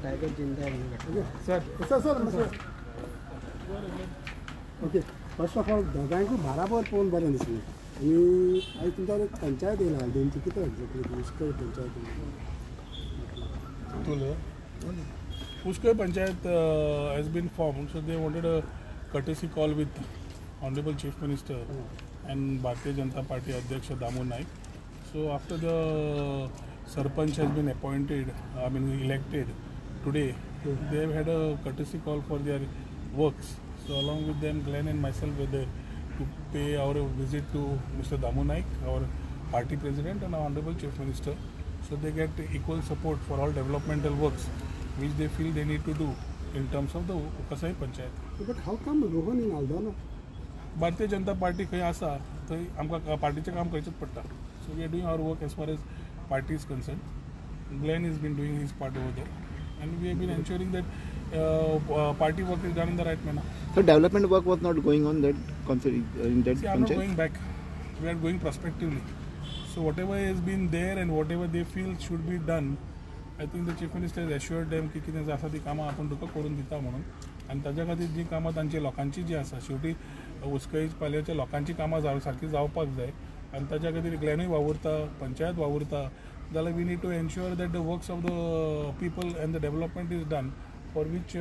Tiger जिंदा sir okay first of all दोगांयकूय बराबर पळोवन बरें दिसलें आनी आयज तुमच्या पंचायत येयला हल्दोणची कितें एक्झॅक्टली उस्कय panchayat Uskay Panchayat has been formed, so they wanted a courtesy call with Honorable Chief Minister and Bharatiya Janata Party Adhyaksha Damu Naik. So after the Sarpanch has been appointed, elected today, they have had a courtesy call for their works. So along with them, Glenn and myself were there to pay our visit to Mr. Damu Naik, our party president and our Honorable Chief Minister. So they get equal support for all developmental works which they feel they need to do in terms of the Ukasai Panchayat. But how come Rohan in Aldana? Bharatiya Janata Party खंय आसा थंय आमकां पार्टीचें काम करचेंच पडटा. So we are doing our work as far as party is concerned. Glenn has been doing his part over there, and we have been ensuring that party work is done in the right manner. So development work was not going on that in that See, I'm not going back. We are going prospectively. So whatever has been there and whatever they feel should be done, I think the Chief Minister has assured them की कितें आसा ती कामां आपण तुका करून दिता म्हणून आनी ताज्या खातीर जी कामां तांची लोकांची जी आसा शेवटी उस्कय पालयेच्या लोकांची कामां सारकी जावपाक जाय आनी ताज्या खातीर ग्लॅनूय वावुरता पंचायत वावुरता जाल्यार we need to ensure that the works of the people and the development is done for which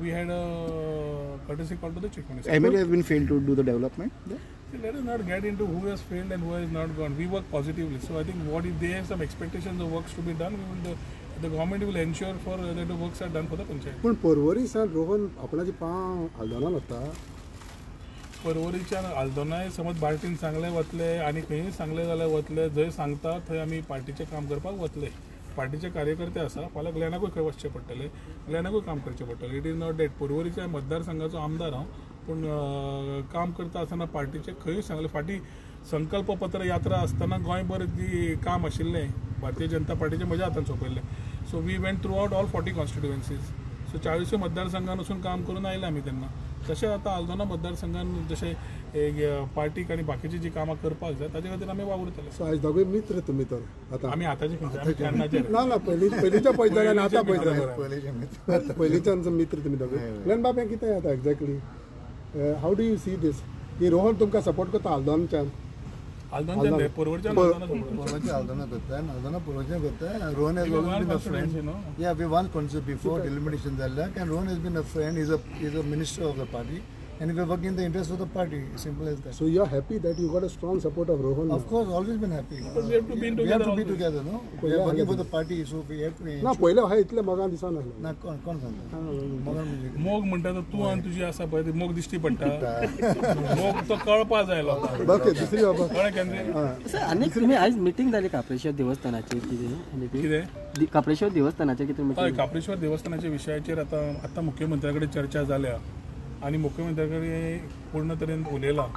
we had a courtesy call to the Chief Minister. MLA has been failed to do the development? Let us not get into who has failed and who has not gone. We work positively. So I think what if they have some expectations of works to be done, the government will ensure for that the works are done for the panchayat. पण परवरीसान रोहन आपणाची पां आल्दोना लागता परवरीच्या आल्दोनाय समज बार्टीन सांगले वतले आनी खंयी सांगले जाल्यार वतले जंय सांगता थंय आमी पार्टीचें काम करपाक वतले पार्टीचे कार्यकर्ते आसा फाल्यां ग्लॅनाकूय खंय वचचें पडटलें ग्लॅनाकूय काम करचें पडटलें इट इज नॉट डेट परवरीच्या मतदारसंघाचो आमदार हांव पूण काम करता आसतना पार्टीचें खंयूय सांगलें फाटीं संकल्प पत्र यात्रा आसतना गोंयभर जी काम आशिल्लें भारतीय जनता पार्टीचें म्हज्या हातान सोंपयल्लें so we went throughout all 40 constituencies so 40 मतदारसंघान वचून काम करून आयले आमी तेन्ना तशें आतां आल्दोना मतदारसंघान जशें पार्टीक आनी बाकीची जी कामां करपाक जाय ताचे खातीर आमी वावुरतले सो आयज दोगूय मित्र तुमी तर आतां आमी आतांचे खंयचे केन्नाचे ना पयलींच्या पळयताले आनी आतां पळयताले पयलींच्यान मित्र तुमी दोगूय ग्लेन बाबा कितें जाता exactly how do you see this की रोहन तुमकां सपोर्ट करता आल्दोनाच्यान Aldona परवरच्यान Aldona करता Aldona परवरच्यान करता Rohan has always been a friend. Yeah, we won concert before elimination जाल्ल्याक and Rohan has been a friend. He's a minister of the party and we are working in the interest of the party. Simple as that. So you are happy that you got a strong support of Rohan? Of course, always been happy. But we have to be together. We have to be together, no? We are working for the party, so we have to. ना पहिले हाय इतले मोगान दिसना ना कोण सांगता मोगान म्हणजे मोग म्हणटा तो तूं आनी तुजी आसा पळय ती मोग दिश्टी पडटा मोग तो कळपा जाय लोकांक ओके दुसरी बाबा कळ्ळें केंद्रीय सर आनी तुमी आयज मिटींग जाली काप्रेश्वर देवस्थानाचेर कितें काप्रेश्वर देवस्थानाचेर कितें हय काप्रेश्वर देवस्थानाच्या विशयाचेर आतां मुख्यमंत्र्या कडेन चर्चा जाल्या आनी मुख्यमंत्र्या कडेन पूर्ण तरेन उलयलां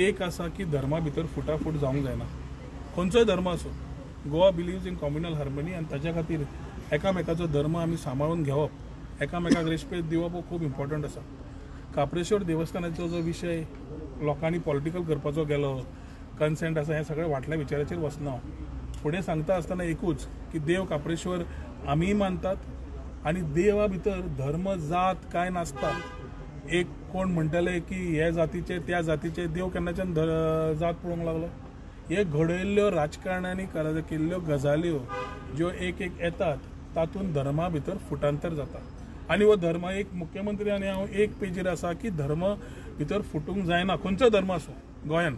एक आसा की धर्मा भितर फुटाफूट जावंक जायना खंयचोय धर्म आसूं Goa believes in communal harmony आनी ताच्या खातीर एकामेकाचो धर्म आमी सांबाळून घेवप एकामेकाक रेस्पेद दिवप हो खूब इम्पॉर्टंट आसा काप्रेश्वर देवस्थानाचो जो विशय लोकांनी पॉलिटिकल करपाचो गेलो कन्सेंट आसा हें सगळें वाटल्या विचाराचेर वचना फुडें सांगता आसतना एकूच की देव काप्रेश्वर आमीय मानतात आनी देवा भितर धर्म जात कांय नासता एक कोण म्हणटले की हे जातीचे त्या जातीचे देव केन्नाच्यान जात पळोवंक लागलो हे घडयल्ल्यो राजकारण्यांनी केल्ल्यो गजाल्यो ज्यो एक येतात तातूंत धर्मा भितर फुटांतर जाता आनी हो धर्म एक मुख्यमंत्री आनी हांव एक पेजीर आसा की धर्म भितर फुटूंक जायना खंयचो धर्म आसूं गोंयान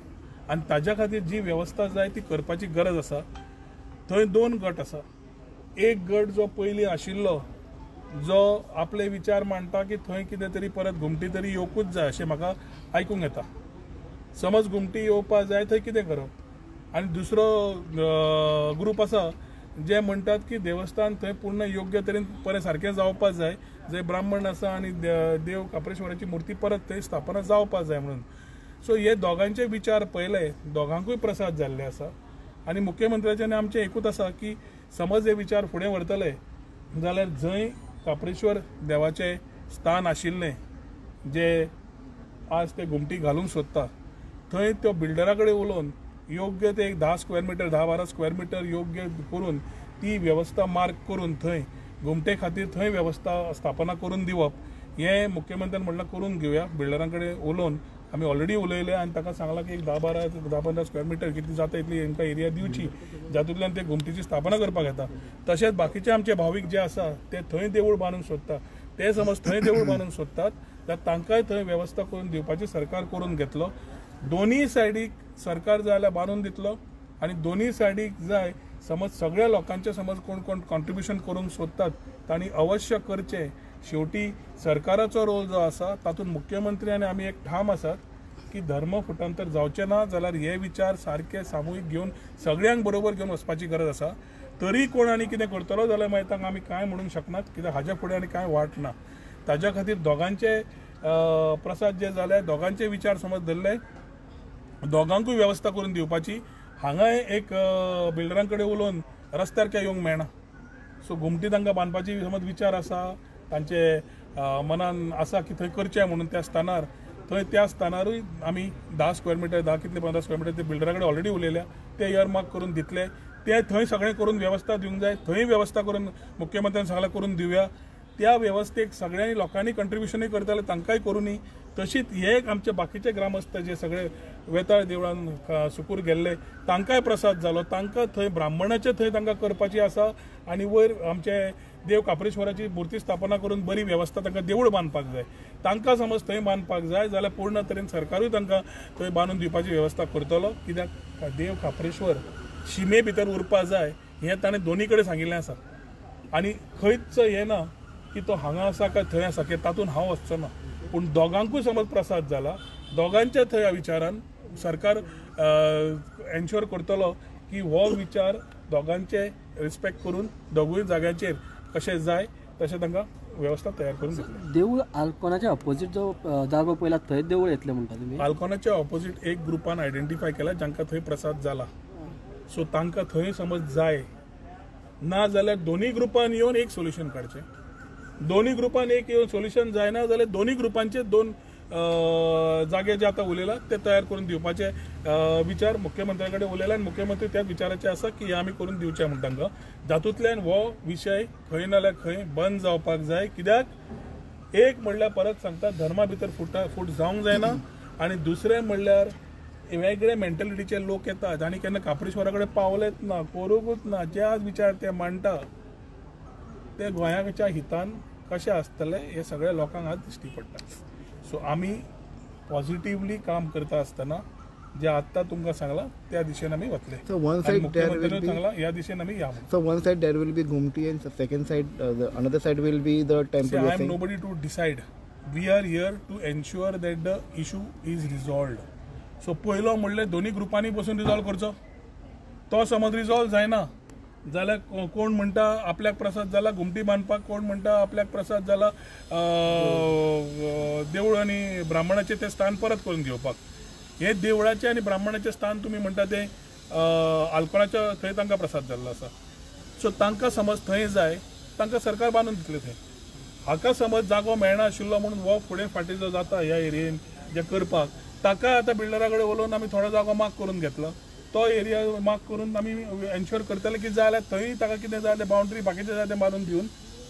आनी ताज्या खातीर जी वेवस्था जाय ती करपाची गरज आसा थंय दोन गट आसा एक गट जो पयलीं आशिल्लो जो आपले विचार मांडटा की थंय कितें तरी परत घुमटी तरी येवकूच जाय अशें म्हाका आयकूंक येता समज घुमटी येवपा जाय थंय कितें करप आनी दुसरो ग्रूप आसा जे म्हणटात की देवस्थान थंय पूर्ण योग्य तरेन परत सारकें जावपा जाय जंय ब्राह्मण आसा आनी देव काप्रेश्वराची मुर्ती परत थंय स्थापना जावपा जाय म्हणून सो हे दोगांचे विचार पयले दोगांकूय प्रसाद जाल्ले आसा आनी मुख्यमंत्र्याचें आनी आमचें एकूच आसा की समज हे विचार फुडें व्हरतले जाल्यार जंय काप्रेश्वर देवाचें स्थान आशिल्लें जे आज ते घुमटी घालूंक सोदता थंय त्यो बिल्डरा कडेन उलोवन योग्य ते 10 स्क्वेअर मिटर 10-12 स्क्वेअर मिटर योग्य करून ती वेवस्था मार्क करून थंय घुमटे खातीर थंय वेवस्था स्थापना करून दिवप हे मुख्यमंत्र्यान म्हणलं करून घेवया. बिल्डरांकडे उलोवन आमी ऑलरेडी उलयले आनी ताका सांगला की एक 10-15 स्क्वेअर मिटर कितली जाता इतली तांकां एरिया दिवची जातूंतल्यान ते घुमटीची स्थापना करपाक येता. तशेंच बाकीचे आमचे भावीक जे आसा ते थंय देवूळ बांदूंक सोदता, ते समज थंय देवूळ बांदूंक सोदतात जाल्यार तांकांय थंय वेवस्था करून दिवपाची सरकार करून घेतलो. दोनूय सायडीक सरकार जाय जाल्यार बांदून दितलो आनी दोनूय सायडीक जाय समज सगळ्या लोकांचे समज कोण कोण कॉन्ट्रिब्युशन करूंक सोदतात तांणी अवश्य करचें. शेवटी सरकाराचो रोल जो आसा तातूंत मुख्यमंत्री आनी आमी एक ठाम आसात की धर्म फुटांतर जावचें ना जाल्यार हे विचार सारके सामुहीक घेवन सगळ्यांक बरोबर घेवन वचपाची गरज आसा. तरी कोण आनी कितें करतलो जाल्यार मागीर तांकां आमी कांय म्हणूंक शकनात कित्याक हाज्या फुडें आनी कांय वाट ना. ताज्या खातीर दोगांचे प्रसाद जे जाले दोगांचे विचार समज धरले दोगांकूय वेवस्था करून दिवपाची. हांगाय एक बिल्डरां कडेन उलोवन रस्त्यार काय येवंक मेळना. सो घुमटी तांकां बांदपाची समज विचार आसा तांचे मनान आसा की थंय करचें म्हणून त्या स्थानारूय आमी 10 स्क्वेअर मिटर 10-15 स्क्वेअर मिटर ते बिल्डरा कडेन ऑलरेडी उलयल्या ते इयरमार्क करून दितले. ते थंय सगळें करून वेवस्था दिवंक जाय. थंय वेवस्था करून मुख्यमंत्र्यान सांगलां करून दिवया. त्या वेवस्थेक सगळ्यांनी लोकांनी कंट्रिब्युशनूय करताले तांकांय करूनी. तशीच हे एक आमचे बाकीचे ग्रामस्थ जे सगळे वेताळ देवळान सुकूर गेल्ले तांकांय प्रसाद जालो. तांकां थंय ब्राह्मणाचे थंय तांकां करपाची आसा आनी वयर आमचे देव काप्रेश्वराची मुर्ती स्थापना करून बरी वेवस्था तांकां देवूळ बांदपाक जाय. तांकां समज थंय बांदपाक जाय जाल्यार पूर्ण तरेन सरकारूय तांकां थंय बांदून दिवपाची वेवस्था करतलो. कित्याक देव काप्रेश्वर शिमे भितर उरपा जाय हें ताणें दोनी कडेन सांगिल्लें आसा आनी खंयच हें ना की तो हांगा आसा काय थंय आसा की तातूंत हांव वचचो ना. पूण दोगांकूय समज प्रसाद जाला दोगांच्या थंय विचारान सरकार एन्श्योर करतलो की हो विचार दोगांचे रिस्पेक्ट करून दोगूय जाग्याचेर कशें जाय तशें तांकां वेवस्था तयार करून दितले. देवूळ आल्कोनाच्या ऑपोजीट जो जागो पयला थंय देवूळ येतलें म्हणटा तुमी. आल्कोनाच्या ऑपोजीट एक ग्रुपान आयडेंटिफाय केला जांकां थंय प्रसाद जाला. सो तांकां थंय समज जाय ना जाल्यार दोनूय ग्रुपान येवन एक सोल्युशन काडचें. दोनूय ग्रुपान एक येवन सोल्युशन जायना जाल्यार दोनूय ग्रुपांचे 2 जागे जे आतां उलयला ते तयार करून दिवपाचे विचार मुख्यमंत्र्या कडेन उलयला आनी मुख्यमंत्री त्याच विचाराचे आसा की आमी करून दिवचे म्हण तांकां. जातूंतल्यान हो विशय खंय नाल्यार खंय बंद जावपाक जाय. कित्याक एक म्हणल्यार परत सांगता धर्मा भितर फूट जावंक जायना आनी दुसरें म्हणल्यार वेगळे मेंटेलिटीचे लोक येतात आनी केन्ना काप्रेश्वरा कडेन पावलेच ना करूंकूच ना. जे आज विचार ते मांडटा ते गोंयाच्या हितान कशें आसतलें हे सगळ्या लोकांक आज दिश्टी पडटा. सो आमी पॉझिटिव्हली काम करता आसतना जे आत्ता तुमकां सांगला त्या दिशेन आमी वतले. So one side there will मुख्यमंत्र्यान be सांगला ह्या दिशेन आमी या. so one side there will be Gumti and the second side the another side will be the temple. See, you're I am saying? nobody to decide. We are here to ensure that the issue is resolved. So पयलो म्हणले दोन्ही ग्रुपांनी बसून resolve करचो. तो समज resolve जायना जाल्यार कोण म्हणटा आपल्याक प्रसाद जाला घुमटी बांदपाक, कोण म्हणटा आपल्याक प्रसाद जाला देवूळ आनी ब्राह्मणाचे ते स्थान परत करून घेवपाक. हे देवळाचे आनी ब्राह्मणाचे स्थान तुम्ही म्हणटा ते आल्कोणाच्या थंय तांकां प्रसाद जाल्लो आसा. सो तांकां समज थंय जाय तांकां सरकार बांदून दितले थंय. हाका समज जागो मेळना आशिल्लो म्हणून हो फुडें फाटीं जो जाता ह्या एरियेन जे करपाक ताका आतां बिल्डरा कडेन उलोवन आमी थोडो जागो माग करून घेतलो. तो एरिया माग करून आमी एन्श्योर करतले की जाय जाल्यार थंय ताका कितें जाय तें बाउंड्री बाकीचे जाय तें बांदून दिवन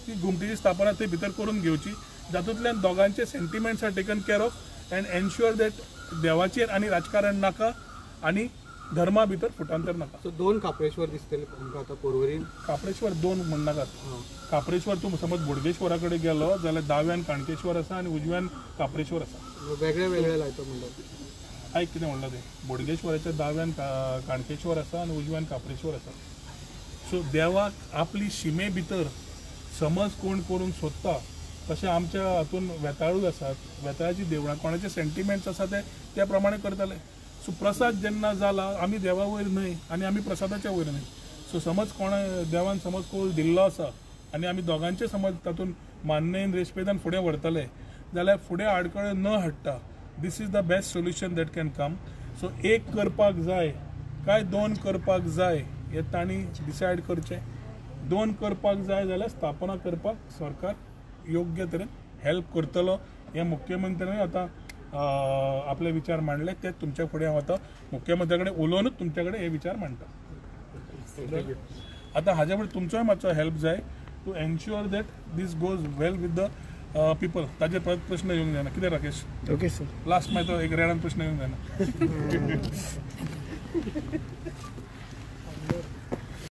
ती घुमटीची स्थापना थंय भितर करून घेवची. जातूंतल्यान दोगांचे sentiments are taken care of and ensure that देवाचेर आनी राजकारण नाका आनी धर्मा भितर फुटांतर नाका. सो 2 काप्रेश्वर दिसतले तुमकां आतां पर्वरीन. काप्रेश्वर 2 म्हणनाकात. काप्रेश्वर तूं समज बोडगेश्वरा कडेन गेलो जाल्यार दाव्यान काणकेश्वर आसा आनी उजव्यान काप्रेश्वर आसा. वेगळे वेगळे लायतो म्हणटा. आयक कितें म्हणलां तें बोडगेश्वराच्या दाव्यान काणकेश्वर आसा आनी उजव्यान काप्रेश्वर आसा. सो देवाक आपली शिमे भितर समज कोण करूंक सोदता तशें आमच्या हातून वेताळूय आसात. वेताळाची देवळां कोणाचे सेंटिमेंट्स आसा ते त्या प्रमाणे करतले. सो प्रसाद जेन्ना जाला आमी देवा वयर न्हय आनी आमी प्रसादाच्या वयर न्हय. सो समज कोणा देवान समज कौल दिल्लो आसा आनी आमी दोगांचे समज तातूंत मान्येन रेस्पेदान फुडें व्हरतले जाल्यार फुडें आडखळ न हाडटा this is the best solution that can come. So एक करपाक जाय काय 2 करपाक जाय हे तांणी डिसायड करचें. 2 करपाक जाय जाल्यार स्थापना करपाक सरकार योग्य तरेन हेल्प करतलो. हे मुख्यमंत्र्यान आतां आपले विचार मांडले ते तुमच्या फुडें हांव आतां मुख्यमंत्र्या कडेन उलोवनूच तुमच्या कडेन हे विचार मांडटा. आतां हाजे फुडें तुमचोय मातसो हेल्प जाय to ensure that this goes well with the people. ताजे परत प्रश्न येऊंक जायना. कितें राकेश? Okay sir. लास्ट मागीर तो एक रेडान प्रश्न येऊंक जायना.